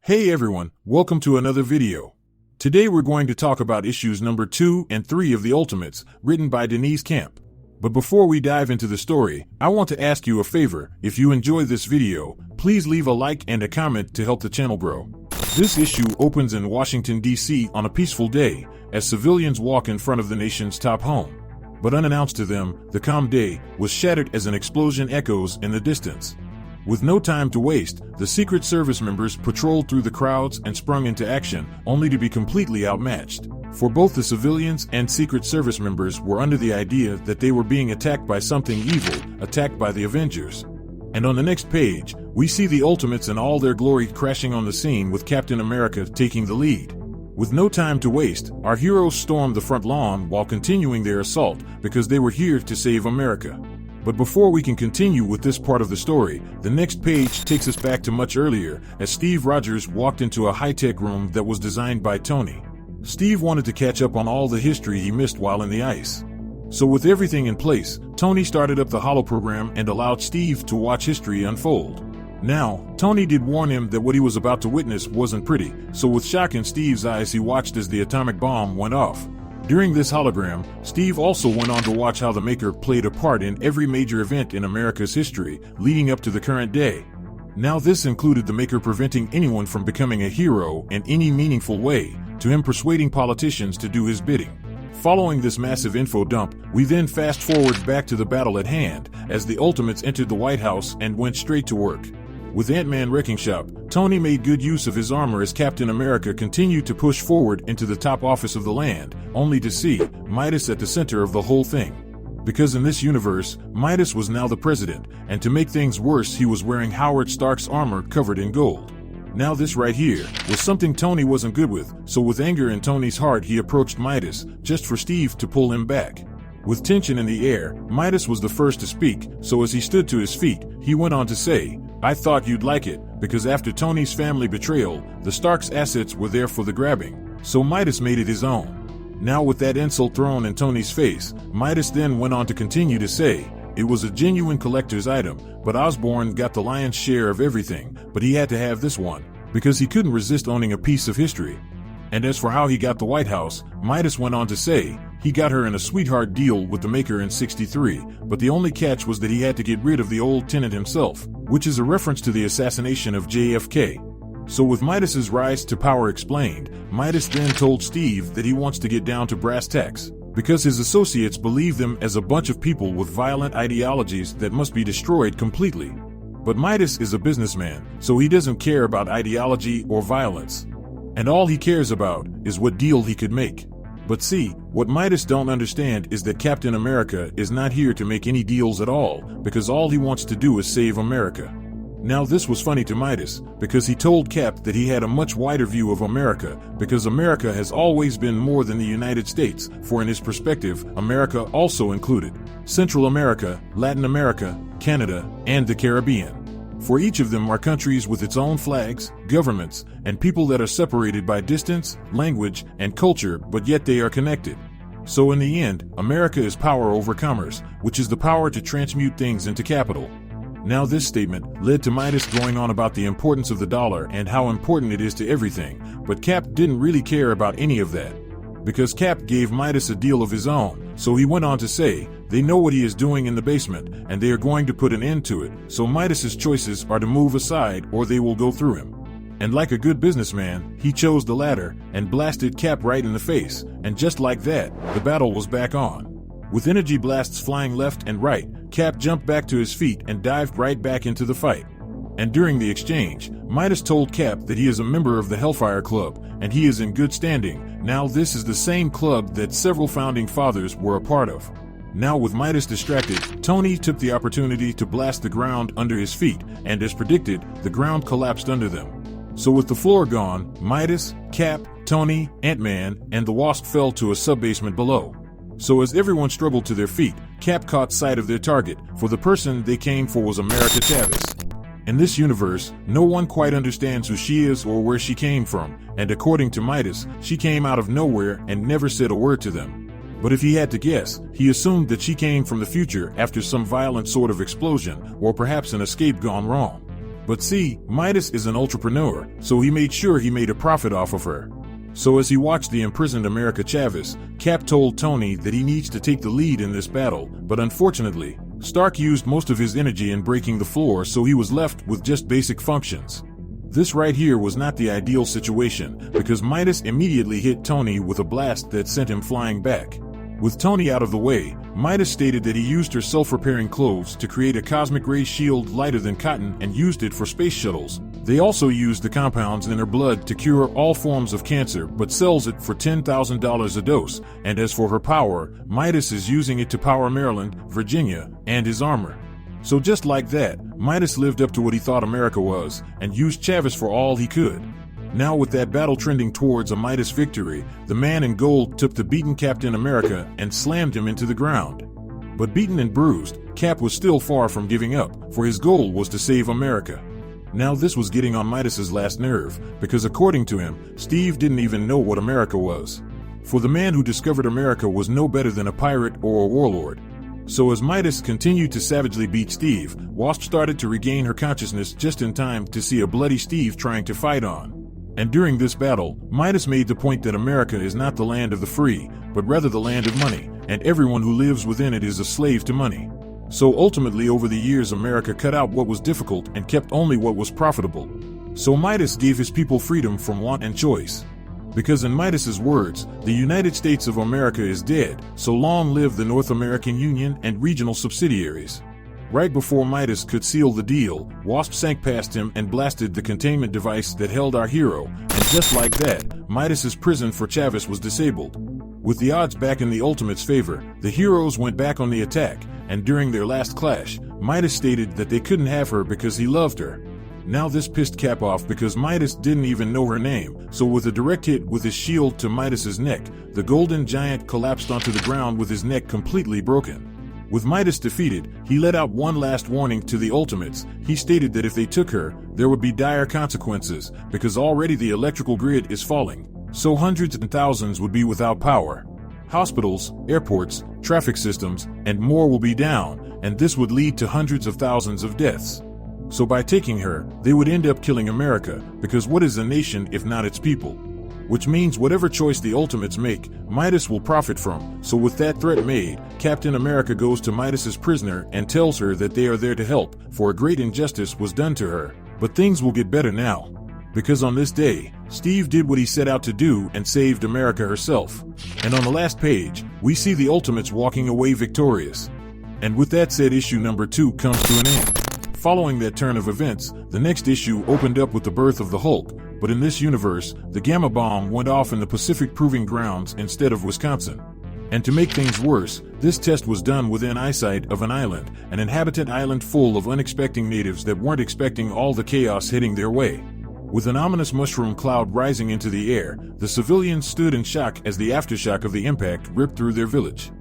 Hey everyone, welcome to another video. Today we're going to talk about issues number 2 and 3 of the Ultimates, written by Denise Camp. But before we dive into the story, I want to ask you a favor. If you enjoy this video, please leave a like and a comment to help the channel grow. This issue opens in Washington, D.C. on a peaceful day, as civilians walk in front of the nation's top home. But unannounced to them, the calm day was shattered as an explosion echoes in the distance. With no time to waste, the Secret Service members patrolled through the crowds and sprung into action, only to be completely outmatched. For both the civilians and Secret Service members were under the idea that they were being attacked by something evil, attacked by the Avengers. And on the next page, we see the Ultimates in all their glory crashing on the scene with Captain America taking the lead. With no time to waste, our heroes stormed the front lawn while continuing their assault because they were here to save America. But before we can continue with this part of the story, the next page takes us back to much earlier, as Steve Rogers walked into a high-tech room that was designed by Tony. Steve wanted to catch up on all the history he missed while in the ice. So with everything in place, Tony started up the holo program and allowed Steve to watch history unfold. Now, Tony did warn him that what he was about to witness wasn't pretty, so with shock in Steve's eyes he watched as the atomic bomb went off. During this hologram, Steve also went on to watch how the Maker played a part in every major event in America's history, leading up to the current day. Now this included the Maker preventing anyone from becoming a hero in any meaningful way, to him persuading politicians to do his bidding. Following this massive info dump, we then fast forward back to the battle at hand, as the Ultimates entered the White House and went straight to work. With Ant-Man wrecking shop, Tony made good use of his armor as Captain America continued to push forward into the top office of the land, only to see Midas at the center of the whole thing. Because in this universe, Midas was now the president, and to make things worse he was wearing Howard Stark's armor covered in gold. Now this right here was something Tony wasn't good with, so with anger in Tony's heart he approached Midas, just for Steve to pull him back. With tension in the air, Midas was the first to speak, so as he stood to his feet, he went on to say, "I thought you'd like it, because after Tony's family betrayal, the Stark's assets were there for the grabbing, so Midas made it his own." Now with that insult thrown in Tony's face, Midas then went on to continue to say, "It was a genuine collector's item, but Osborn got the lion's share of everything, but he had to have this one, because he couldn't resist owning a piece of history." And as for how he got the White House, Midas went on to say, he got her in a sweetheart deal with the Maker in '63, but the only catch was that he had to get rid of the old tenant himself, which is a reference to the assassination of JFK. So with Midas's rise to power explained, Midas then told Steve that he wants to get down to brass tacks, because his associates believe them as a bunch of people with violent ideologies that must be destroyed completely. But Midas is a businessman, so he doesn't care about ideology or violence. And all he cares about is what deal he could make. But see, what Midas don't understand is that Captain America is not here to make any deals at all, because all he wants to do is save America. Now this was funny to Midas, because he told Cap that he had a much wider view of America, because America has always been more than the United States, for in his perspective, America also included Central America, Latin America, Canada, and the Caribbean. For each of them are countries with its own flags, governments, and people that are separated by distance, language, and culture, but yet they are connected. So in the end, America is power over commerce, which is the power to transmute things into capital. Now this statement led to Midas going on about the importance of the dollar and how important it is to everything, but Cap didn't really care about any of that. Because Cap gave Midas a deal of his own, so he went on to say, they know what he is doing in the basement, and they are going to put an end to it, so Midas's choices are to move aside or they will go through him. And like a good businessman, he chose the latter, and blasted Cap right in the face, and just like that, the battle was back on. With energy blasts flying left and right, Cap jumped back to his feet and dived right back into the fight. And during the exchange, Midas told Cap that he is a member of the Hellfire Club, and he is in good standing. Now this is the same club that several founding fathers were a part of. Now with Midas distracted, Tony took the opportunity to blast the ground under his feet, and as predicted, the ground collapsed under them. So with the floor gone, Midas, Cap, Tony, Ant-Man, and the Wasp fell to a sub-basement below. So as everyone struggled to their feet, Cap caught sight of their target, for the person they came for was America Chavez. In this universe, no one quite understands who she is or where she came from, and according to Midas, she came out of nowhere and never said a word to them. But if he had to guess, he assumed that she came from the future after some violent sort of explosion, or perhaps an escape gone wrong. But see, Midas is an entrepreneur, so he made sure he made a profit off of her. So as he watched the imprisoned America Chavez, Cap told Tony that he needs to take the lead in this battle, but unfortunately, Stark used most of his energy in breaking the floor, so he was left with just basic functions. This right here was not the ideal situation, because Midas immediately hit Tony with a blast that sent him flying back. With Tony out of the way, Midas stated that he used her self-repairing clothes to create a cosmic ray shield lighter than cotton and used it for space shuttles. They also used the compounds in her blood to cure all forms of cancer, but sells it for $10,000 a dose. And as for her power, Midas is using it to power Maryland, Virginia, and his armor. So just like that, Midas lived up to what he thought America was, and used Chavez for all he could. Now with that battle trending towards a Midas victory, the man in gold took the beaten Captain America and slammed him into the ground. But beaten and bruised, Cap was still far from giving up, for his goal was to save America. Now this was getting on Midas's last nerve, because according to him, Steve didn't even know what America was. For the man who discovered America was no better than a pirate or a warlord. So as Midas continued to savagely beat Steve, Wasp started to regain her consciousness just in time to see a bloody Steve trying to fight on. And during this battle, Midas made the point that America is not the land of the free, but rather the land of money, and everyone who lives within it is a slave to money. So ultimately over the years America cut out what was difficult and kept only what was profitable. So Midas gave his people freedom from want and choice. Because in Midas's words, the United States of America is dead, so long live the North American Union and regional subsidiaries. Right before Midas could seal the deal, Wasp sank past him and blasted the containment device that held our hero, and just like that, Midas's prison for Chavez was disabled. With the odds back in the Ultimates' favor, the heroes went back on the attack, and during their last clash, Midas stated that they couldn't have her because he loved her. Now this pissed Cap off because Midas didn't even know her name, so with a direct hit with his shield to Midas's neck, the golden giant collapsed onto the ground with his neck completely broken. With Midas defeated, he let out one last warning to the Ultimates. He stated that if they took her, there would be dire consequences, because already the electrical grid is falling. So hundreds and thousands would be without power. Hospitals, airports, traffic systems, and more will be down, and this would lead to hundreds of thousands of deaths. So by taking her, they would end up killing America, because what is a nation if not its people? Which means whatever choice the Ultimates make, Midas will profit from. So with that threat made, Captain America goes to Midas's prisoner and tells her that they are there to help, for a great injustice was done to her. But things will get better now. Because on this day, Steve did what he set out to do and saved America herself. And on the last page, we see the Ultimates walking away victorious. And with that said, issue number 2 comes to an end. Following that turn of events, the next issue opened up with the birth of the Hulk, but in this universe, the Gamma Bomb went off in the Pacific Proving Grounds instead of Wisconsin. And to make things worse, this test was done within eyesight of an island, an inhabited island full of unexpected natives that weren't expecting all the chaos hitting their way. With an ominous mushroom cloud rising into the air, the civilians stood in shock as the aftershock of the impact ripped through their village.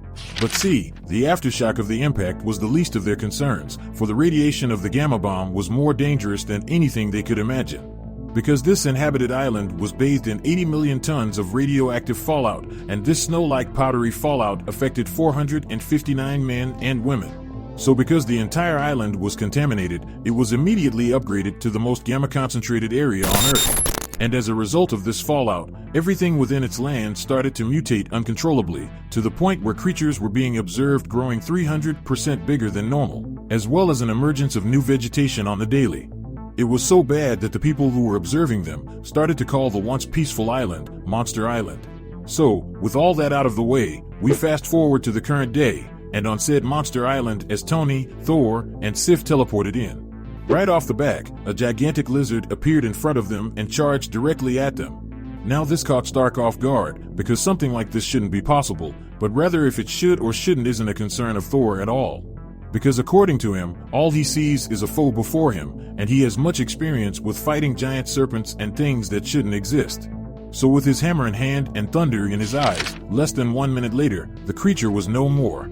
But see, the aftershock of the impact was the least of their concerns, for the radiation of the Gamma Bomb was more dangerous than anything they could imagine. Because this inhabited island was bathed in 80 million tons of radioactive fallout, and this snow-like powdery fallout affected 459 men and women. So because the entire island was contaminated, it was immediately upgraded to the most gamma-concentrated area on Earth. And as a result of this fallout, everything within its land started to mutate uncontrollably, to the point where creatures were being observed growing 300% bigger than normal, as well as an emergence of new vegetation on the daily. It was so bad that the people who were observing them started to call the once peaceful island Monster Island. So, with all that out of the way, we fast forward to the current day, and on said Monster Island as Tony, Thor, and Sif teleported in. Right off the back, a gigantic lizard appeared in front of them and charged directly at them. Now this caught Stark off guard, because something like this shouldn't be possible, but rather if it should or shouldn't isn't a concern of Thor at all. Because according to him, all he sees is a foe before him, and he has much experience with fighting giant serpents and things that shouldn't exist. So with his hammer in hand and thunder in his eyes, less than 1 minute later, the creature was no more.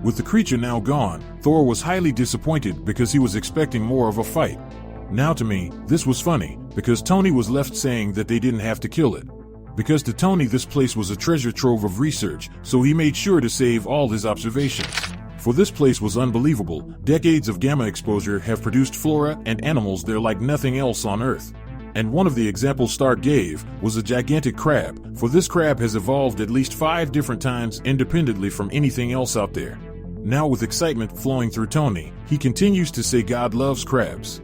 With the creature now gone, Thor was highly disappointed because he was expecting more of a fight. Now to me, this was funny, because Tony was left saying that they didn't have to kill it. Because to Tony this place was a treasure trove of research, so he made sure to save all his observations. for this place was unbelievable. Decades of gamma exposure have produced flora and animals there like nothing else on Earth. And one of the examples Stark gave was a gigantic crab, for this crab has evolved at least 5 different times independently from anything else out there. Now with excitement flowing through Tony, he continues to say God loves crabs.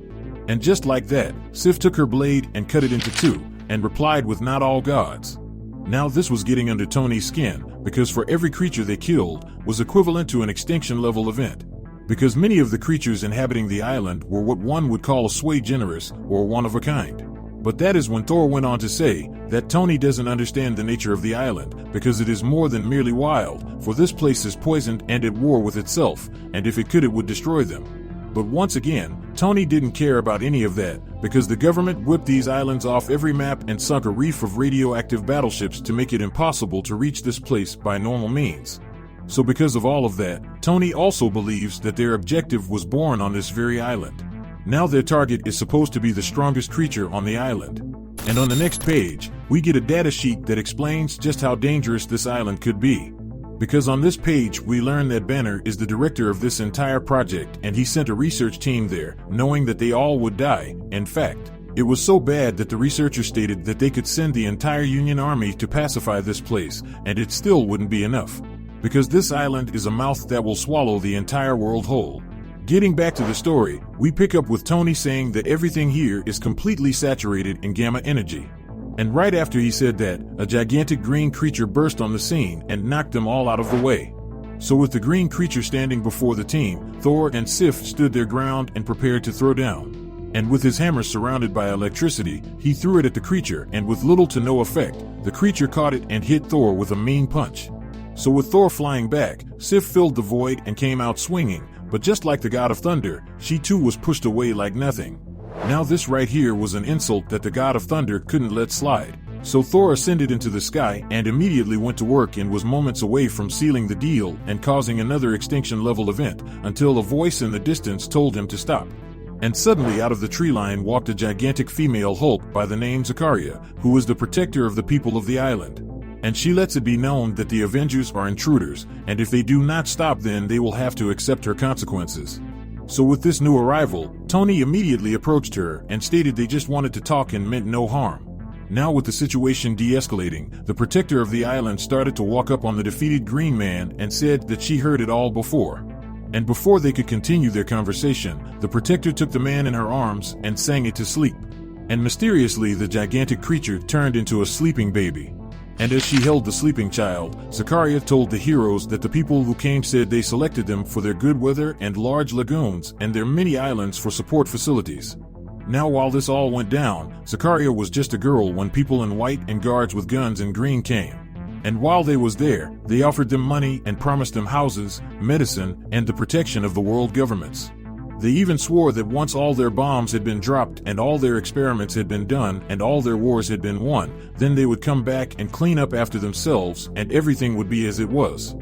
And just like that, Sif took her blade and cut it into 2, and replied with not all gods. Now this was getting under Tony's skin, because for every creature they killed was equivalent to an extinction level event. Because many of the creatures inhabiting the island were what one would call a sui generis, or one of a kind. But that is when Thor went on to say that Tony doesn't understand the nature of the island, because it is more than merely wild, for this place is poisoned and at war with itself, and if it could it would destroy them. But once again, Tony didn't care about any of that, because the government whipped these islands off every map and sunk a reef of radioactive battleships to make it impossible to reach this place by normal means. So because of all of that, Tony also believes that their objective was born on this very island. Now their target is supposed to be the strongest creature on the island. And on the next page, we get a data sheet that explains just how dangerous this island could be. Because on this page we learn that Banner is the director of this entire project and he sent a research team there, knowing that they all would die. In fact, it was so bad that the researchers stated that they could send the entire Union Army to pacify this place, and it still wouldn't be enough. Because this island is a mouth that will swallow the entire world whole. Getting back to the story, we pick up with Tony saying that everything here is completely saturated in gamma energy. And right after he said that, a gigantic green creature burst on the scene and knocked them all out of the way. So with the green creature standing before the team, Thor and Sif stood their ground and prepared to throw down. And with his hammer surrounded by electricity, he threw it at the creature, and with little to no effect, the creature caught it and hit Thor with a mean punch. So with Thor flying back, Sif filled the void and came out swinging, but just like the God of Thunder, she too was pushed away like nothing. Now this right here was an insult that the God of Thunder couldn't let slide. So Thor ascended into the sky and immediately went to work and was moments away from sealing the deal and causing another extinction level event, until a voice in the distance told him to stop. And suddenly out of the tree line walked a gigantic female Hulk by the name Zakaria, who is the protector of the people of the island. And she lets it be known that the Avengers are intruders, and if they do not stop then they will have to accept her consequences. So with this new arrival, Tony immediately approached her and stated they just wanted to talk and meant no harm. Now with the situation de-escalating, the protector of the island started to walk up on the defeated Green Man and said that she heard it all before. And before they could continue their conversation, the protector took the man in her arms and sang it to sleep. And mysteriously the gigantic creature turned into a sleeping baby. And as she held the sleeping child, Zakaria told the heroes that the people who came said they selected them for their good weather and large lagoons and their many islands for support facilities. Now while this all went down, Zakaria was just a girl when people in white and guards with guns in green came. And while they was there, they offered them money and promised them houses, medicine, and the protection of the world governments. They even swore that once all their bombs had been dropped and all their experiments had been done and all their wars had been won, then they would come back and clean up after themselves and everything would be as it was.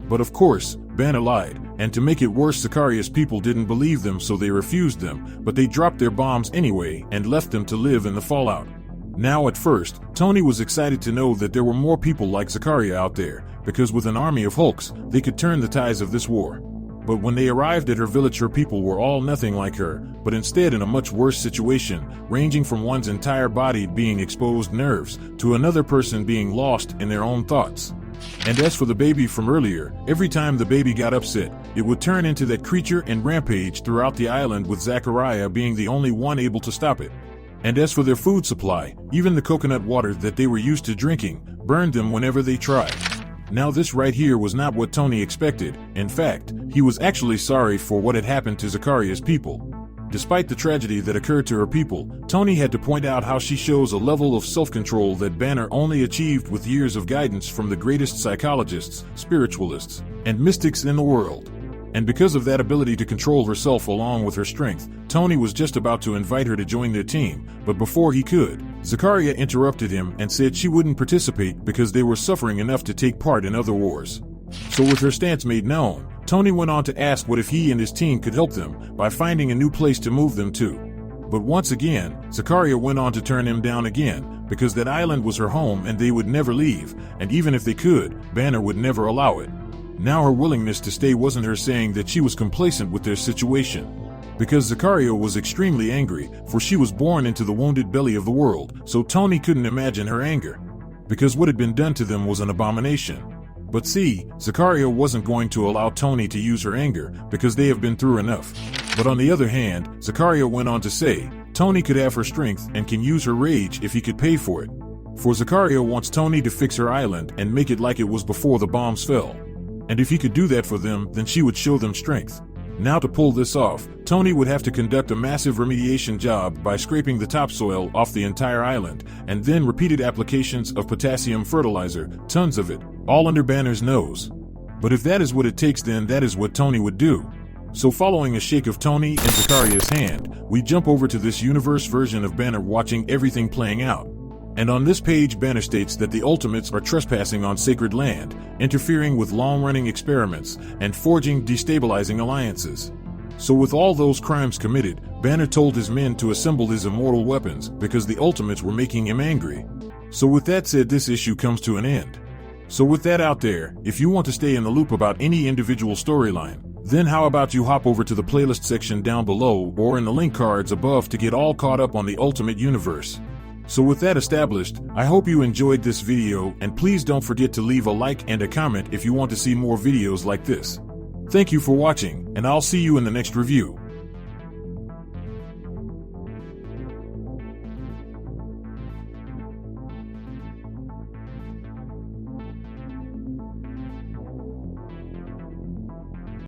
But of course, Banner lied, and to make it worse Zakaria's people didn't believe them so they refused them, but they dropped their bombs anyway and left them to live in the fallout. Now at first, Tony was excited to know that there were more people like Zakaria out there, because with an army of Hulks, they could turn the tides of this war. But when they arrived at her village her people were all nothing like her, but instead in a much worse situation, ranging from one's entire body being exposed nerves, to another person being lost in their own thoughts. And as for the baby from earlier, every time the baby got upset, it would turn into that creature and rampage throughout the island with Zakaria being the only one able to stop it. And as for their food supply, even the coconut water that they were used to drinking, burned them whenever they tried. Now this right here was not what Tony expected. In fact, he was actually sorry for what had happened to Zakaria's people. Despite the tragedy that occurred to her people, Tony had to point out how she shows a level of self-control that Banner only achieved with years of guidance from the greatest psychologists, spiritualists, and mystics in the world. And because of that ability to control herself along with her strength, Tony was just about to invite her to join their team, but before he could, Zakaria interrupted him and said she wouldn't participate because they were suffering enough to take part in other wars. So with her stance made known, Tony went on to ask what if he and his team could help them by finding a new place to move them to. But once again, Zakaria went on to turn him down again, because that island was her home and they would never leave, and even if they could, Banner would never allow it. Now her willingness to stay wasn't her saying that she was complacent with their situation. Because Zakaria was extremely angry, for she was born into the wounded belly of the world, so Tony couldn't imagine her anger. Because what had been done to them was an abomination. But see, Zakaria wasn't going to allow Tony to use her anger, because they have been through enough. But on the other hand, Zakaria went on to say, Tony could have her strength and can use her rage if he could pay for it. For Zakaria wants Tony to fix her island and make it like it was before the bombs fell. And if he could do that for them, then she would show them strength. Now to pull this off, Tony would have to conduct a massive remediation job by scraping the topsoil off the entire island, and then repeated applications of potassium fertilizer, tons of it, all under Banner's nose. But if that is what it takes, then that is what Tony would do. So following a shake of Tony and Zakaria's hand, we jump over to this universe version of Banner watching everything playing out. And on this page, Banner states that the Ultimates are trespassing on sacred land, interfering with long-running experiments, and forging destabilizing alliances. So with all those crimes committed, Banner told his men to assemble his immortal weapons because the Ultimates were making him angry. So with that said, this issue comes to an end. So with that out there, if you want to stay in the loop about any individual storyline, then how about you hop over to the playlist section down below or in the link cards above to get all caught up on the Ultimate Universe. So with that established, I hope you enjoyed this video, and please don't forget to leave a like and a comment if you want to see more videos like this. Thank you for watching, and I'll see you in the next review.